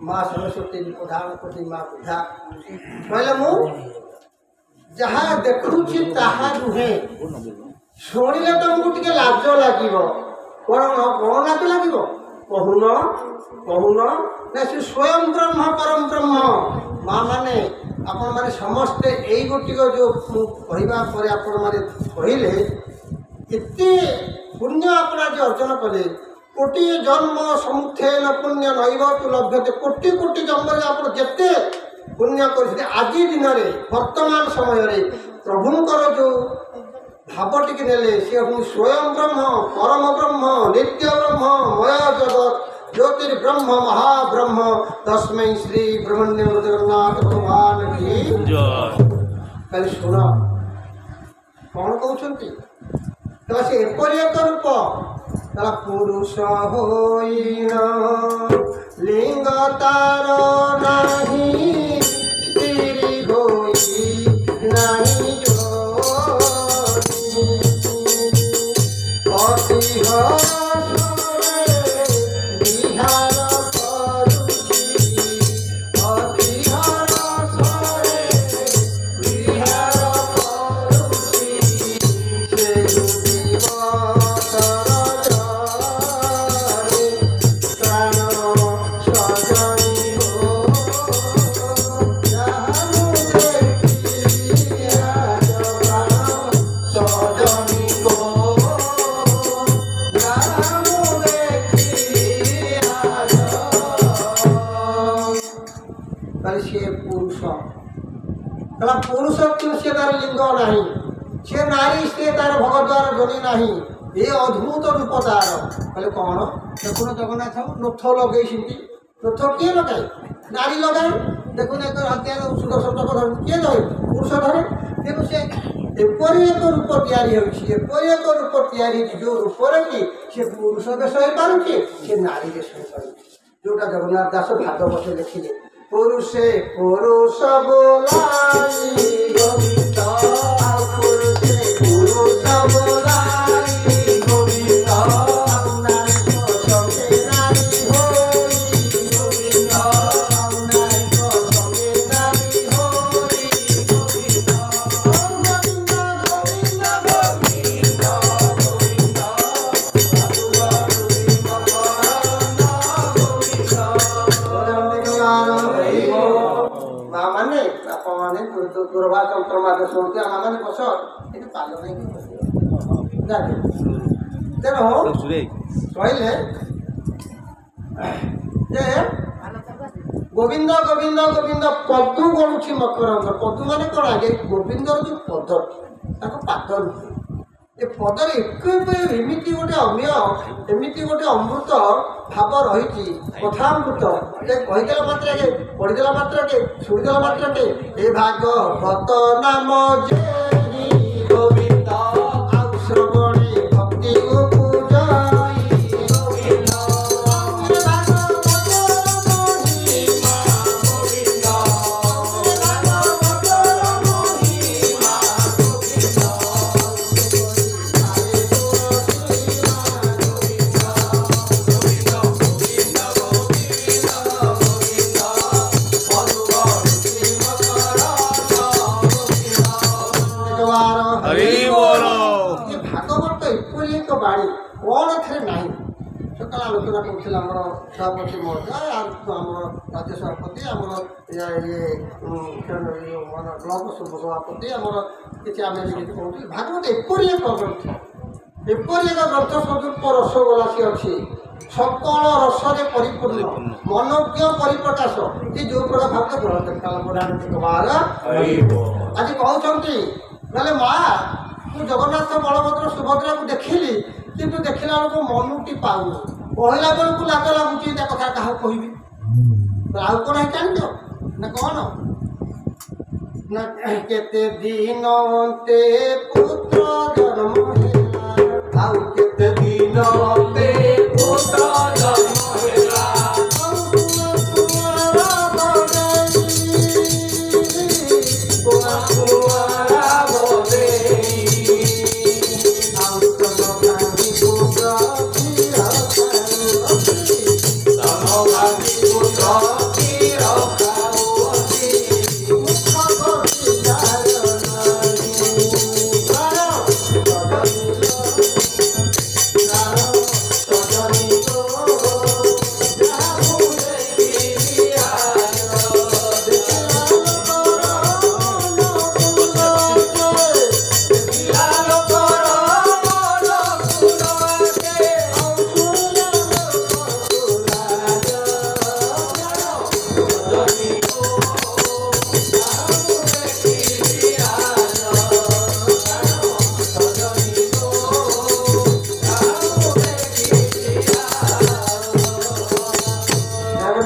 माँ सरस्वती प्रधान प्रति माँ बुधा कहले मु जहाँ देखुची ताहा नुहे शुणिले तुमको टिके लाज लागिब कौन लाज लागिब कहून कहून ना से स्वयं ब्रह्म परम ब्रह्म माँ माने आपण माने समस्ते यही गोटिक जो कहवा पर आपण माने कहले एते पुण्य अपना जो अर्जन कले कोटि जन्म समुत्थेन पुण्य नैव तु लभ्यते कोटि कोटि जन्म आप जिते पुण्य कर आज दिन में वर्तमान समय प्रभुंकर जो भाव टी नेले सी हूँ स्वयं ब्रह्म परम ब्रह्म नित्य ब्रह्म मय जगत ज्योतिर्ब्रह्म महाब्रह्म तस्मै श्री ब्रह्मण्य जगन्नाथ भगवान की कल शुण कौन कहते से एपरी एक रूप पुरुष होइन लिंग तार नाही स्त्री होई नाही पुरुष से तार लिंग नहीं सी नारी से तार भगद्वार जोनी नहीं ये अद्भुत रूप तार कहले कौन देखुन जगन्नाथ नोथ लगे नोथ किए लगाए नारी लगाए देखुन एक हत्या सुदर्शन चक्र धर किए धरे पुरुष धरे तेणु से एपरी एक रूप तैयारी होपरी एक रूप तैयारी जो रूप कि सी पुरुष देश हो पारे सी नारी देश हो पारे जोटा जगन्नाथ दास भागवत लिखिले पुरुषे पुरुष बोलाई गोविंद पुरुषे पुरुष बोलाई गोविंद नारी को संगे नारी होई गोविंद नारी को संगे नारी होई गोविंद गोविंद गोविंद गोविंद माने बापा माने दुर्भा चंद्रमा देश होती आम मैंने बस ये पाल नहीं तेणु कहले गोविंद गोविंद गोविंद पदु गलुची मकरंद पदु माने कौन आगे गोविंदर जो पद पाद ये पदर एमती गोटे अमीय एमती गोटे अमृत भाव रही कथामृत कहीदेला मात्र के पढ़ीदेला मात्र के शुणीदेला मात्र के ए भागवत नाम जे गोविंद आउ श्रवणे भक्ति बाणी कौन थे ना सका आलोचना कर सभापति महोदय आम राज्य सभापति आम ब्लक सभापति आम किसी आम कहते भागवत एपरी एक ग्रंथ एपरी एक ग्रंथ स्वरूप रसगोला सी अच्छी सकल रसरे परिपूर्ण मनोज्ञ परिप्रकाश ये जो प्रकार भाव ग्रहण आज कहते ना माँ तू जगन्नाथ बलभद्र सुभद्रा को देखिली किंतु देखला बेलू मनुटी पाऊन कहला बेलू लाज लगुच कथा क्या कहबी आउ कौन है जान ना कौन ना केते दिन ते पुत्र जन्म आउ केते दिन ते पुत्र जन्म Oh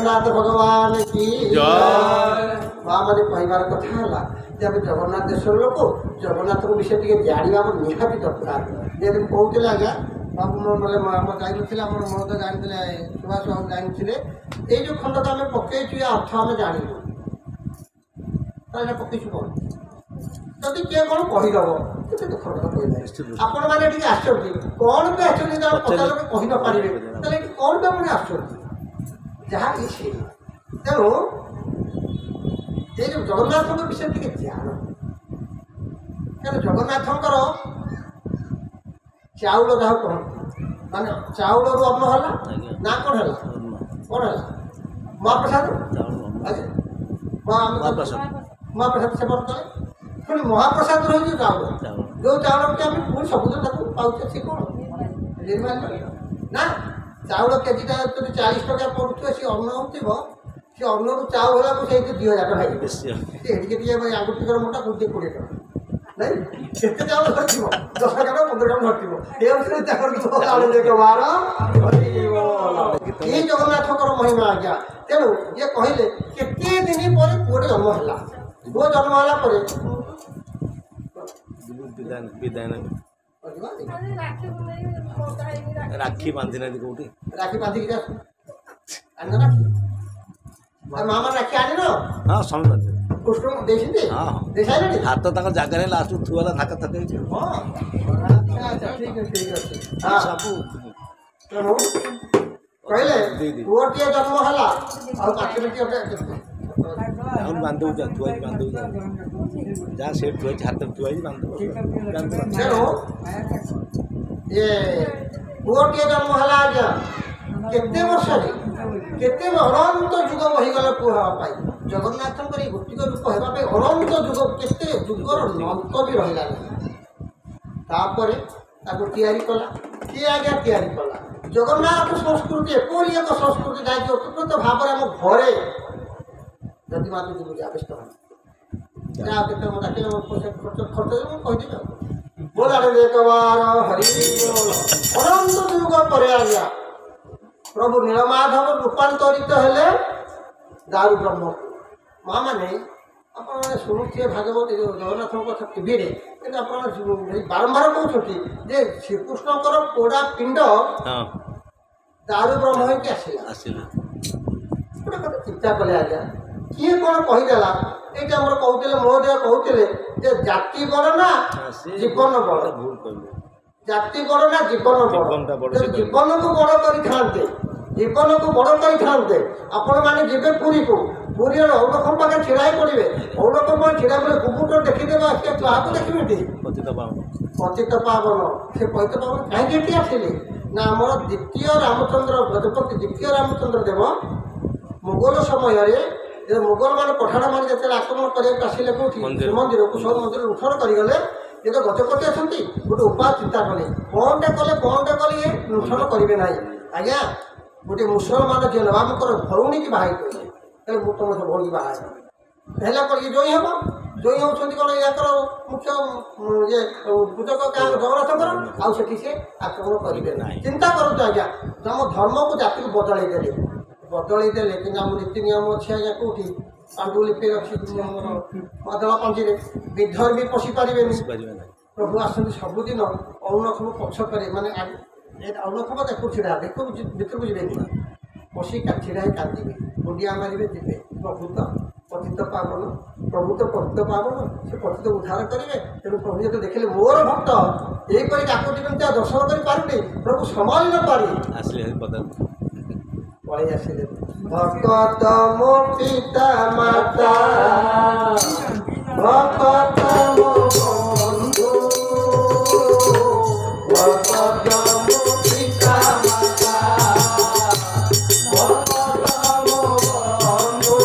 ଜଗନ୍ନାଥ ଭଗବାନ କି ମା ମାନେ କହିବାର କଥା ହେଲା ଯେ ଆମେ ଜଗନ୍ନାଥ ଦେଶର ଲୋକ ଜଗନ୍ନାଥଙ୍କ ବିଷୟରେ ଟିକେ ଜାଣିବା ଆମର ନିହାତି ଦରକାର। ଯେହେତୁ କହୁଥିଲେ ଆଜ୍ଞା ବାବୁ ବୋଲେ ଆମ ଯାଇନଥିଲେ ଆମର ମହୋଦୟ ଜାଣିଥିଲେ ସୁଭାଷ ବାବୁ ଜାଣିଥିଲେ ଏଇ ଯେଉଁ ଖଣ୍ଡଟା ଆମେ ପକେଇଛୁ ଏ ଅର୍ଥ ଆମେ ଜାଣିବୁ ତାହେଲେ ପକେଇଛୁ କ'ଣ ଯଦି କିଏ କ'ଣ କହିଦେବ କେତେ ଦୁଃଖ କଥା କହିଲେ ଆପଣମାନେ ଟିକେ ଆସୁଛନ୍ତି କ'ଣ ବି ଆସୁଛନ୍ତି ତାର ପଚାର ଲୋକ କହି ନପାରିବେ ତାହେଲେ ଏଠି କ'ଣ ବି ଆପଣ ଆସୁଛନ୍ତି ଯାହା କିଛି ତେଣୁ ଏଇ ଯେଉଁ ଜଗନ୍ନାଥଙ୍କ ବିଷୟରେ ଟିକେ ଜ୍ଞାନ କାରଣ ଜଗନ୍ନାଥଙ୍କର ଚାଉଳ ଯାହା କହନ୍ତି ମାନେ ଚାଉଳରୁ ଅନ୍ନ ହେଲା ନା କ'ଣ ହେଲା ମହାପ୍ରସାଦ ମହାପ୍ରସାଦ ସେବନ କଲେ ପୁଣି ମହାପ୍ରସାଦ ରହିଛି ଚାଉଳ ଯେଉଁ ଚାଉଳଟି ଆମେ ପୁଣି ସବୁଦିନ ତାକୁ ପାଉଛେ ସେ କ'ଣ ନା ଚାଉଳ କେଜିଟା ଯଦି 40 ଟଙ୍କା ପଡ଼ୁଥିବ ସେ ଅନ୍ନ ହେଉଥିବ ସେ ଅନ୍ନରୁ ଚାଉଳ ହେଲାକୁ ସେଇଠି 2000 ଟଙ୍କା ହେଇଯିବ ସେ ଏଠିକି ଟିକେ ଆଙ୍ଗୁଠିକର ମୋଟା 20 ଟଙ୍କା ନାଇଁ କେତେ ଚାଉଳ ଧରିଥିବ 10 ଟଙ୍କା 15 ଟଙ୍କା ଧରିଥିବ ଏ ଅନୁସାରେ ଏଇ ଜଗନ୍ନାଥଙ୍କର ମହିମା ଆଜ୍ଞା। ତେଣୁ ଇଏ କହିଲେ କେତେ ଦିନ ପରେ ପୁଅଟେ ଜନ୍ମ ହେଲା ପୁଅ ଜନ୍ମ ହେଲା ପରେ ରାକ୍ଷୀ ବାନ୍ଧି ନାହାନ୍ତି କୋଉଠି ରାକ୍ଷୀ ବାନ୍ଧିକି ଆଣିନ ରାକ୍ଷୀ ମାମା ରାକ୍ଷୀ ଆଣିନ ହଁ ସମୟ ବାନ୍ଧି କୃଷ୍ଣ ଦେଇଛନ୍ତି ଦେଇସାରିଲେଣି ହାତ ତାଙ୍କ ଜାଗାରେ ଲାଷ୍ଟ ଥୁଆ ହେଲା ଥାକା ଥାକା ହେଇଛି ଠିକ ଅଛି ସବୁ ତେଣୁ କହିଲେ ପୁଅଟିଏ ଜନ୍ମ ହେଲା ଆଉ ପାଖରେ ବାନ୍ଧି ଦଉଛ ଥୁଆ ହେଇଛି ବାନ୍ଧି ଦଉଛ ଯାହା ସେଠି ଥୁଆ ହେଇଛି ହାତରେ ଥୁଆ ହେଇଛି ବାନ୍ଧି ତେଣୁ ଇଏ ପୁଅଟିଏ ଜନ୍ମ ହେଲା ଆଜ୍ଞା କେତେ ବର୍ଷରେ କେତେ ଅନନ୍ତ ଯୁଗ ବହିଗଲା ପୁଅ ହେବା ପାଇଁ ଜଗନ୍ନାଥଙ୍କର ଏଇ ଗୋଟିକ ରୂପ ହେବା ପାଇଁ ଅନନ୍ତ ଯୁଗ କେତେ ଯୁଗର ଅନ୍ତ ବି ରହିଲା ନାହିଁ। ତାପରେ ତାକୁ ତିଆରି କଲା କିଏ ଆଜ୍ଞା ତିଆରି କଲା ଜଗନ୍ନାଥ ସଂସ୍କୃତି ଏପରି ଏକ ସଂସ୍କୃତି ଯାହାକି ଅତୁପ୍ରତ ଭାବରେ ଆମ ଘରେ ଯଦି ମାତୃ ଯିବୁ ଆବିଷ୍ଟ ହେଲା ଯାହା କେତେ ମୁଁ ଡାକିଲେ ଖର୍ଚ୍ଚ ମୁଁ କହିଦେବି ଆଉ ବୋଲାରେ ଏକବାର ହରି ଅନନ୍ତ ଯୁଗ ପରେ ଆଜ୍ଞା ପ୍ରଭୁ ନୀଳମାଧବ ରୂପାନ୍ତରିତ ହେଲେ ଦାରୁ ବ୍ରହ୍ମ ମା ମାନେ ଆପଣମାନେ ଶୁଣୁଥିବେ ଭାଗବତ ଯେଉଁ ଜଗନ୍ନାଥଙ୍କ କଥା ଟିଭିରେ କିନ୍ତୁ ଆପଣ ବାରମ୍ବାର କହୁଛନ୍ତି ଯେ ଶ୍ରୀକୃଷ୍ଣଙ୍କର ପୋଡ଼ା ପିଣ୍ଡ ଦାରୁ ବ୍ରହ୍ମ ହେଇକି ଆସିଲା ଗୋଟେ କଥା ଚିନ୍ତା କଲେ ଆଜ୍ଞା କିଏ କ'ଣ କହିଦେଲା ଏଇଟା ଆମର କହୁଥିଲେ ମହୋଦୟ କହୁଥିଲେ ଯେ ଜାତି ବଡ଼ ନା ଜୀବନ ବଡ଼ ଜାତି ବଡ଼ ନା ଜୀବନ ବଡ଼ ଜୀବନକୁ ବଡ଼ କରିଥାନ୍ତେ ଆପଣମାନେ ଯିବେ ପୁରୀକୁ ପୁରୀର ଔରଖମ ପାଖରେ ଛିଡ଼ା ହେଇ ପଡ଼ିବେ ଔରଖମ ଛିଡ଼ା କଲେ ଗୁମୁଟ ଦେଖିଦେବେ ସେ କାହାକୁ ଦେଖିବେ ପତିତ ପାବନ ସେ ପତିତ ପାବନ କାହିଁକି ଏଠି ଆସିଲେ ନା ଆମର ଦ୍ୱିତୀୟ ରାମଚନ୍ଦ୍ର ଗଜପତି ଦ୍ୱିତୀୟ ରାମଚନ୍ଦ୍ର ଦେବ ମୋଗଲ ସମୟରେ ମୋଗଲମାନେ ପଠାଣମାନେ ଯେତେବେଳେ ଆକ୍ରମଣ କରିବାକୁ ଆସିଲେ କେଉଁଠି ଶ୍ରୀମନ୍ଦିରକୁ ସବୁ ମନ୍ଦିର ଲୁଣ୍ଠନ କରିଗଲେ ଏ ତ ଗଜପତି ଅଛନ୍ତି ଗୋଟେ ଉପାୟ ଚିନ୍ତା କଲେ କ'ଣଟା କଲେ ଇଏ ଲୁଣ୍ଠନ କରିବେ ନାହିଁ ଆଜ୍ଞା ଗୋଟେ ମୁସଲମାନ ଝିଅ ନବାବଙ୍କର ଭଉଣୀକି ବାହା ହେଇଥିଲେ ତାହେଲେ ମୁଁ ତୁମ ଭଉଣୀ ବାହା ହେଲା ପରେ ଇଏ ଜୟୀ ହେବ ଜୟୀ ହେଉଛନ୍ତି କ'ଣ ୟାଙ୍କର ମୁଖ୍ୟ ଇଏ ପୂଜକ ଜଗନ୍ନାଥଙ୍କର ଆଉ ସେଠି ସେ ଆକ୍ରମଣ କରିବେ ନାହିଁ ଚିନ୍ତା କରନ୍ତୁ ଆଜ୍ଞା ଆମ ଧର୍ମକୁ ଜାତିକୁ ବଦଳେଇ ଦେଲେ କିନ୍ତୁ ଆମ ନୀତି ନିୟମ ଅଛି ଆଜ୍ଞା କେଉଁଠି ପାଣ୍ଡୁଲିପି ଅଛି ଆମର ମାଦଳ ପାଞ୍ଜିରେ ବିଧର ବି ପଶି ପାରିବେନି ପ୍ରଭୁ ଆସନ୍ତି ସବୁଦିନ ଔନଖମ ପଛକରେ ମାନେ ଔନଖମ ଦେଖୁ ଛିଡ଼ା ଭିତରକୁ ଯିବେନି ପଶି ଛିଡ଼ା ହେଇ କାନ୍ଦିବେ ମୁଣ୍ଡିଆ ମାରିବେ ଯିବେ ପ୍ରଭୁ ତ ପତିତ ପାବନ ସେ ପତିତ ଉଦ୍ଧାର କରିବେ ତେଣୁ ପ୍ରଭୁ ଯେତେବେଳେ ଦେଖିଲେ ମୋର ଭକ୍ତ ଏହିପରି କାକୁତି କେମିତି ଆଉ ଦର୍ଶନ କରିପାରୁନି ପ୍ରଭୁ ସମ୍ଭାଳି ନ ପାରି ପଳେଇ ଆସିଲେ ଭକତ ମୋ ପିତା ମାତା ଭକତ ମୋ ବନ୍ଧୁ ଭକତ ମୋ ପିତା ମାତା ଭକତ ମୋ ବନ୍ଧୁ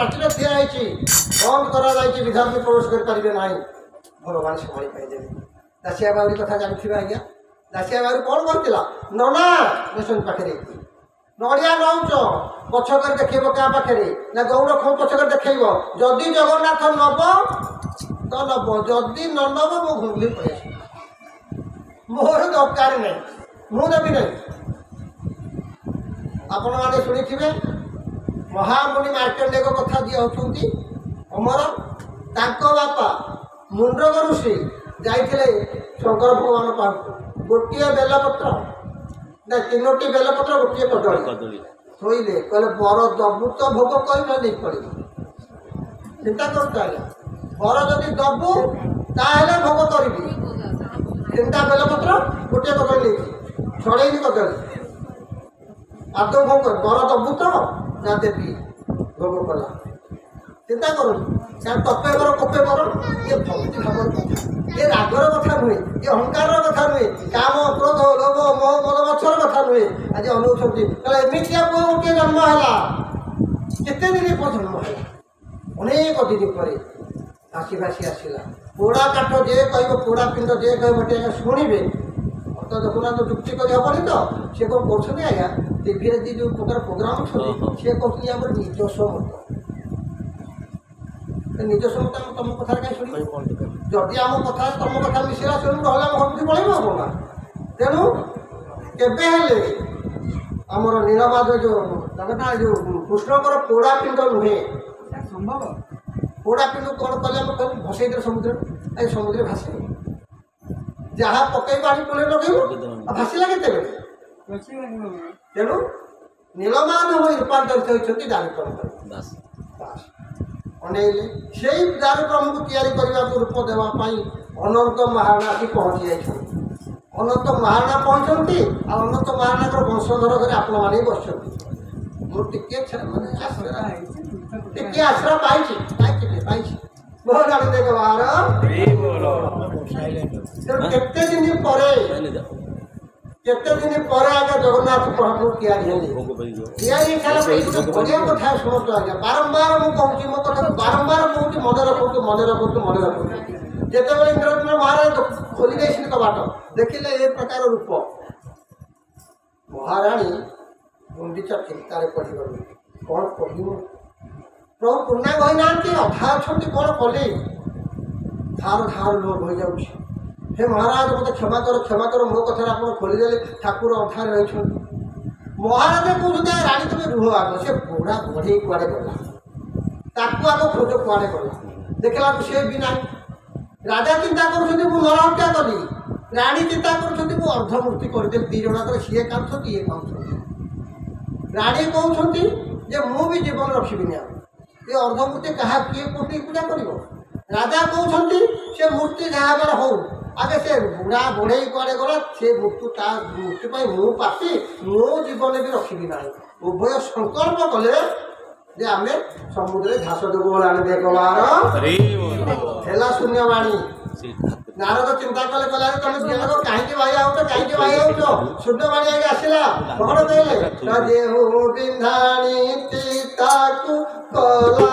ପ୍ରାଚୀର ଠିଆ ହେଇଛି ବନ୍ଦ କରାଯାଇଛି ବିଧାନ ପ୍ରବେଶ କରିପାରିବେ ନାହିଁ ଭଗବାନ ସମ୍ଭାଳି ପାଇଦେବେ। ଦାସିଆ ବାଉରୀ କଥା ଜାଣିଥିବେ ଆଜ୍ଞା। ଦାସିଆ ବାଉରୀ କ'ଣ କରିଥିଲା? ନନା ବେସନ ପାଖରେ ନଡ଼ିଆ ନଉଛ ପଛ କରି ଦେଖେଇବ କାହା ପାଖରେ ନା ଗୌଡ଼ ଖୋ ପଛ କରି ଦେଖେଇବ। ଯଦି ଜଗନ୍ନାଥ ନବ ତ ନବ, ଯଦି ନ ନବ ମୁଁ ଘୁଙ୍ଗଲି ପଳେଇ ଆସିବି, ମୋର ଦରକାର ନାହିଁ, ମୁଁ ନେବି ନାହିଁ। ଆପଣମାନେ ଶୁଣିଥିବେ ମହାମୁନି ମାର୍କଣ୍ଡେୟଙ୍କ କଥା ଯିଏ ହେଉଛନ୍ତି ଅମର, ତାଙ୍କ ବାପା ମୁଣ୍ଡକ ଋଷି ଯାଇଥିଲେ ଶଙ୍କର ଭଗବାନ ପାଖକୁ। ଗୋଟିଏ ବେଲପତ୍ର ନା 3ଟି ବେଲପତ୍ର ଗୋଟିଏ କଦଳୀ ଥୋଇଲେ, କହିଲେ ବର ଦବୁ ତ ଭୋଗ କରିବ ନେଇ ପଡ଼ିବ। ଚିନ୍ତା କରୁଛୁ ଆଜ୍ଞା, ବର ଯଦି ଦବୁ ତାହେଲେ ଭୋଗ କରିବି। 3ଟା ବେଲପତ୍ର ଗୋଟିଏ କଦଳୀ ନେଇଛି, ଛଡ଼େଇନି କଦଳୀ। ଆଦৌ ଭୋଗ ବର ଦବୁ ତ ନା ଦେବି, ଭୋଗ କଲା। ଚିନ୍ତା କରନ୍ତୁ, ତପେ ବର କୋପେ ବର, ଇଏ ଭକ୍ତି ଭାବର କଥା, ଏ ରାଗର କଥା ନୁହେଁ, ଏ ଅହଙ୍କାରର କଥା ନୁହେଁ, କାମ କ୍ରୋଧ ଲୋଭ ମୋହ ମଦ ମତ୍ସର କଥା ନୁହେଁ। ଆଜି ଅନଉଛନ୍ତି କହିଲେ ଏମିତିଆ ପୁଅ ଗୋଟିଏ ଜନ୍ମ ହେଲା, କେତେ ଦିନ ପରେ ଜନ୍ମ ହେଲା, ଅନେକ ଦିନ ପରେ ଭାସି ଭାସି ଆସିଲା। ପୋଡ଼ା କାଠ ଯେ କହିବ, ପୋଡ଼ା ପିଣ୍ଡ ଯେ କହିବ ଟିକେ ଆଜ୍ଞା ଶୁଣିବେ। ତ ଦେଖୁନାହାନ୍ତି ଯୁକ୍ତି କରି ହେବନି ତ। ସିଏ କ'ଣ କରୁଛନ୍ତି ଆଜ୍ଞା, ଟିଭିରେ ଯେ ଯେଉଁ ପ୍ରକାର ପ୍ରୋଗ୍ରାମ ଅଛନ୍ତି ସିଏ କହୁଛନ୍ତି ଆମର ନିଜସ୍ୱ ମତ। ନିଜସ୍ୱ ମତ ଆମେ ତମ କଥାରେ କାହିଁ ଶୁଣିବ? ଯଦି ଆମ କଥା ତମ କଥା ମିଶିଲା ଶୁଣିବୁ, ନହେଲେ ଆମ ଘରକୁ ପଳେଇବ ହବ ନା। ତେଣୁ କେବେ ହେଲେ ଆମର ନୀଳମାଧବ ଯେଉଁ ଜଗନ୍ନାଥ ଯେଉଁ କୃଷ୍ଣଙ୍କର ପୋଡ଼ା ପିଣ୍ଡ ନୁହେଁ ସମ୍ଭବ। ପୋଡ଼ା ପିଣ୍ଡ କ'ଣ କଲେ ଆମେ କହିବୁ ଭସେଇ ଦେଲେ ସମୁଦ୍ର, ଆଜି ସମୁଦ୍ରରେ ଭାସିବ। ଯାହା ପକେଇବ ଆଣି କୋଳରେ ଲଗେଇବ, ଆଉ ଭାସିଲା କେତେବେଳେ? ତେଣୁ ନୀଳମାଧବ ରୂପାନ୍ତରିତ ହୋଇଛନ୍ତି ଦାରୁକ୍ରମରେ। ଅନେଇଲେ ସେଇ ଦାରୁକ୍ରମକୁ ତିଆରି କରିବାକୁ ରୂପ ଦେବା ପାଇଁ ଅନନ୍ତ ମହାରଣା ଆସି ପହଞ୍ଚି ଯାଇଛନ୍ତି। ଅନନ୍ତ ମହାରଣା ପହଞ୍ଚନ୍ତି, ଆଉ ଅନନ୍ତ ମହାରଣାଙ୍କର ବଂଶଧର ଘରେ ଆପଣମାନେ ବସିଛନ୍ତି। ମୁଁ ଟିକେ ଆଶ୍ରା ପାଇଛି ବହୁତ ଆନନ୍ଦ ବାର। କେତେ ଦିନ ପରେ ଆଜ୍ଞା ଜଗନ୍ନାଥ ପ୍ରଭୁ ତିଆରି ହେଲେ। ତିଆରି ହେଇସାରିଲା ବଢ଼ିଆ କଥା ଶୁଣନ୍ତୁ ଆଜ୍ଞା, ବାରମ୍ବାର ମୁଁ କହୁଛି, ମୋ କଥା ବାରମ୍ବାର କହୁଛି, ମନେ ରଖନ୍ତୁ। ଯେତେବେଳେ ଇନ୍ଦ୍ରଦ୍ୟୁମ୍ନ ମହାରାଜ ଖୋଲି ଦେଇଛନ୍ତି କବାଟ, ଦେଖିଲେ ଏ ପ୍ରକାର ରୂପ, ମହାରାଣୀ ଗୁଣ୍ଡିଚା ଚିନ୍ତାରେ ପଡ଼ିଗଲେ। କ'ଣ କହିବ? ପ୍ରଭୁ ପୂର୍ଣ୍ଣାଙ୍ଗ ହୋଇନାହାନ୍ତି, ଅଧା ଅଛନ୍ତି, କ'ଣ କଲେ? ଧାର ଲୋଭ ହୋଇଯାଉଛି। ହେ ମହାରାଜ ମୋତେ କ୍ଷମା କର, ମୋ କଥାରେ ଆପଣ ଖୋଲିଦେଲେ, ଠାକୁର ଅଧାରେ ରହିଛନ୍ତି। ମହାରାଜ କହୁଛନ୍ତି ରାଣୀ ତମେ ରୁହ ଆଗ। ସେ ବୁଢ଼ା ବଢ଼େଇ କୁଆଡ଼େ ଗଲା, ତାକୁ ଆଗ ଖୋଜ କୁଆଡ଼େ ଗଲା, ଦେଖିଲାକୁ ସେ ବି ନାହିଁ। ରାଜା ଚିନ୍ତା କରୁଛନ୍ତି ମୁଁ ନରହତ୍ୟା କଲି, ରାଣୀ ଚିନ୍ତା କରୁଛନ୍ତି ମୁଁ ଅର୍ଦ୍ଧମୂର୍ତ୍ତି କରିଦେଲି। 2 ଜଣଙ୍କର ସିଏ କାନ୍ଦୁଛନ୍ତି, ଇଏ କାନ୍ଦୁଛନ୍ତି। ରାଣୀ କହୁଛନ୍ତି ଯେ ମୁଁ ବି ଜୀବନ ରଖିବିନି, ଆଉ ଏ ଅର୍ଦ୍ଧମୂର୍ତ୍ତି କାହା କିଏ କୋଟି ପୂଜା କରିବ। ରାଜା କହୁଛନ୍ତି ସେ ମୂର୍ତ୍ତି ଯାହା ହେବାର ହଉ, ଆଗେ ସେ ବୁଢ଼ା ବଢ଼େଇ କୁଆଡ଼େ ଗଲା, ସେ ତା ମୂର୍ତ୍ତି ପାଇଁ ମୁଁ ପାପି, ମୋ ଜୀବନ ବି ରଖିବି ନାହିଁ। ଉଭୟ ସଂକଳ୍ପ କଲେ ଯେ ଆମେ ସମୁଦ୍ରରେ ଘାସ ଦେବୁ ବୋଲି ଆମେ ଦେଖବାର ହେଲା ଶୂନ୍ୟବାଣୀ। ନାରଦ ଚିନ୍ତା କଲେ ତମେ ଦିନକ କାହିଁକି ଭାଇ ଆଉଛ ଶୂନ୍ୟବାଣୀ ଆଗେ ଆସିଲା। କ'ଣ କହିଲେ? ଦେହୁ ବିନ୍ଧାଣି ତାକୁ କଲା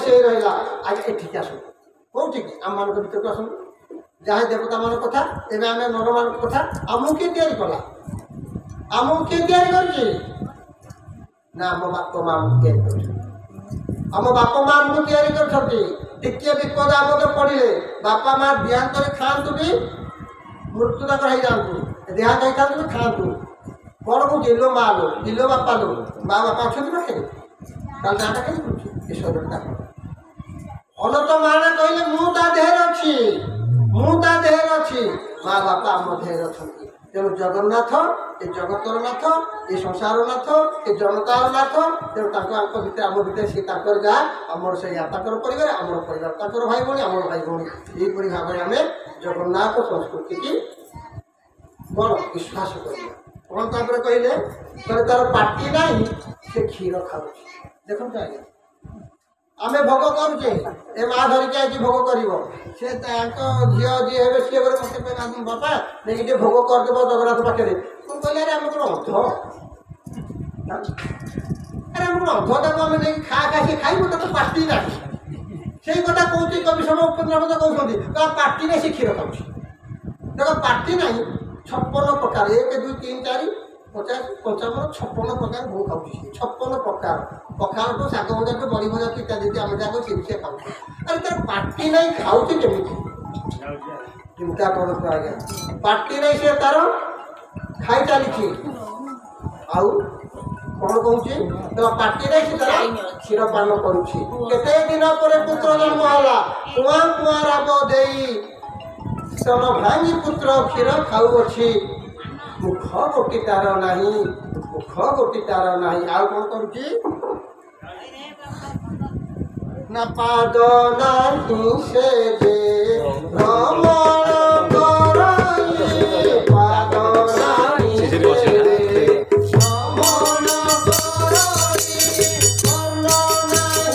ସେ ରହିଲା। ଆଜି ଏଠିକି ଆସନ୍ତୁ, କୋଉଠିକି? ଆମମାନଙ୍କ ଭିତରକୁ ଆସନ୍ତୁ। ଯାହା ଦେବତାମାନଙ୍କ କଥା, ଏବେ ଆମେ ନରମାନଙ୍କ କଥା। ଆମକୁ କିଏ ତିଆରି କଲା? ଆମକୁ କିଏ ତିଆରି କରିଛି? ନା ଆମ ବାପ ମା ଆମକୁ ତିଆରି କରିଛନ୍ତି। ଆମ ବାପ ମା ଆମକୁ ତିଆରି କରିଛନ୍ତି। ଟିକେ ବିପଦ ଆପଦ ପଡ଼ିଲେ ବାପା ମା ଦେହାନ୍ତରେ ଖାଆନ୍ତୁ ବି, ମୃତ୍ୟୁ ତାଙ୍କର ହେଇଯାଆନ୍ତୁ, ଦେହାନ୍ତ ହେଇଥାନ୍ତୁ ବି ଖାଆନ୍ତୁ। କ'ଣ କହୁଛି? ଇଲୋ ମା ଲୋ, ଇଲୋ ବାପା ଲୋ, ମା ବାପା ଅଛନ୍ତି ପାଖରେ, ତାହେଲେ ନାଁଟା କେମିତି କରୁଛି? ଈଶ୍ୱରଟା ଅନନ୍ତ ମହାରଣା କହିଲେ ମୁଁ ତା ଦେହରେ ଅଛି, ମା ବାପା ଆମ ଦେହରେ ଅଛନ୍ତି। ତେଣୁ ଜଗନ୍ନାଥ ଏ ଜଗତର ନାଥ, ଏ ସଂସାର ନାଥ, ଏ ଜନତାର ନାଥ। ତେଣୁ ତାଙ୍କ ଭିତରେ ଆମ ଭିତରେ ସେ ତାଙ୍କର ଯାହା, ଆମର ସେଇଆ ତାଙ୍କର ପରିବାର, ଆମର ପରିବାର ତାଙ୍କର ଭାଇ ଭଉଣୀ, ଆମର ଭାଇ ଭଉଣୀ। ଏହିପରି ଭାବରେ ଆମେ ଜଗନ୍ନାଥ ସଂସ୍କୃତିକି କ'ଣ ବିଶ୍ୱାସ କରିବା। କ'ଣ ତାପରେ କହିଲେ ତାର ପାଟି ନାହିଁ ସେ କ୍ଷୀର ଖାଉଛି। ଦେଖନ୍ତୁ ଆଜ୍ଞା, ଆମେ ଭୋଗ କରୁଛେ, ଏ ମା ଧରିକି ଆଜି ଭୋଗ କରିବ, ସେ ତାଙ୍କ ଝିଅ ଯିଏ ହେବେ ସିଏ ବୋଲେ ମୋତେ କହିଲେ ବାପା ନେଇକି ଟିକେ ଭୋଗ କରିଦେବ ଜଗନ୍ନାଥ ପାଖରେ। ମୁଁ କହିଲି ଆରେ ଆମେ କ'ଣ ଅଧ, ଆରେ ଆମେ କ'ଣ ଅଧ, ତାକୁ ଆମେ ନେଇକି ଖା ସିଏ ଖାଇବୁ, ତାକୁ ପାଟି ନାହିଁ। ସେଇ କଥା କହୁଛି କବି ସମ ଉପେନ୍ଦ୍ର ମଧ୍ୟ କହୁଛନ୍ତି, ତା ପାଟି ନାହିଁ ସେ କ୍ଷୀର ଖାଉଛି। ଦେଖ ପାଟି ନାହିଁ, 56 ପ୍ରକାର 1 2 3 4 50 55 56 ପ୍ରକାର ଭୋଗ ଖାଉଛି। 56 ପ୍ରକାର ପଖାଳଠୁ ଶାଗ ଭଜାଠୁ ବଡ଼ି ଭଜାଠୁ ଇତ୍ୟାଦି ଆମେ ଯାକ ସେ ଖାଉଛୁ। ଆରେ ତାର ପାଟି ନାହିଁ ଖାଉଛି କେମିତି? ଚିନ୍ତା କରନ୍ତୁ ଆଜ୍ଞା, ପାଟି ନାହିଁ ସେ ତାର ଖାଇ ଚାଲିଛି। ଆଉ କ'ଣ କହୁଛି? ତ ପାଟି ନାହିଁ ସେ ତାର କ୍ଷୀର ପାନ କରୁଛି। କେତେ ଦିନ ପରେ ପୁତ୍ର ଜନ୍ମ ହେଲା, କୁଆଁ କୁଆଁ ରାବ ଦେଇ स्तन भांगी पुत्र क्षीर खाऊँगी मुख गोटी तार नहीं, मुख गोटी तार नहीं। आउ कौन करुची ना पाद नहीं से दे भ्रमण करई, पाद नहीं से दे भ्रमण करई, मन नहीं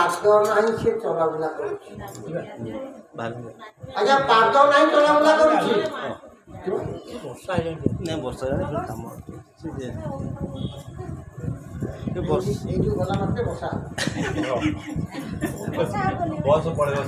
सब नहीं से चलाबुला करुछि। आज्ञा पाद नहीं चलाबुला करुछि। वर्षा नहीं वर्षा काम ये जो गला मते बसा बस पड़ेगा।